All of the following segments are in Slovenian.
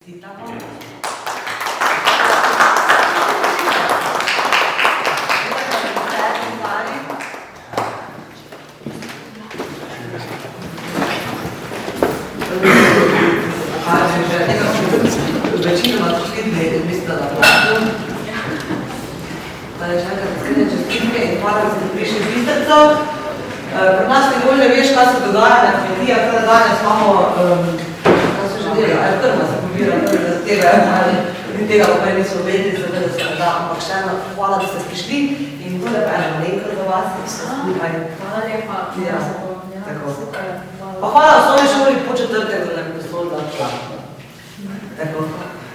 Čestitamo. Večinoma to videli, mislim, da plaču. Pa je čakaj, skrene čestitke in hvala, da ste prišli v Bistrico. Pri nas nikoli ne veš, kaj se dogaja na kmetijah, kada danes imamo, kaj se že dela, ali trma se pobira, da se tega, ali tega pa niso vedeli, da se da, ampak še eno, hvala, da ste prišli in tole pa eno nekaj za vas, da ste skupaj. Hvala lepa, Ja, tako. Super, pa hvala v osnovni šoli po četrtek, da nam je poslala šla. Tako.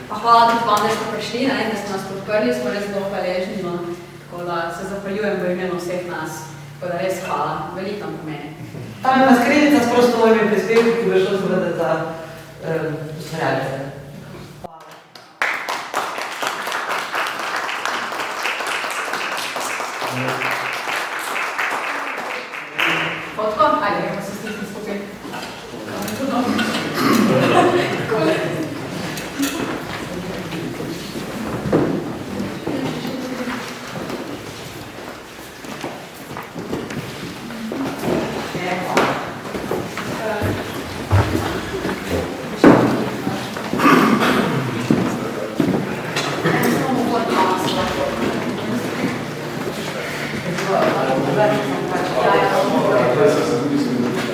Pa hvala tudi vam, da ste prišli, da ste nas podprli, smo res zelo hvaležni, tako da se zahvaljujem v imenu vseh nas, tako da res hvala, veliko nam pomeni. Tam je pa skrinjica s prostovoljnim prispevki, ki bo šlo seveda za ustvarjalce. Fotko? Ajde, gremo se stisni skupaj. Hvala.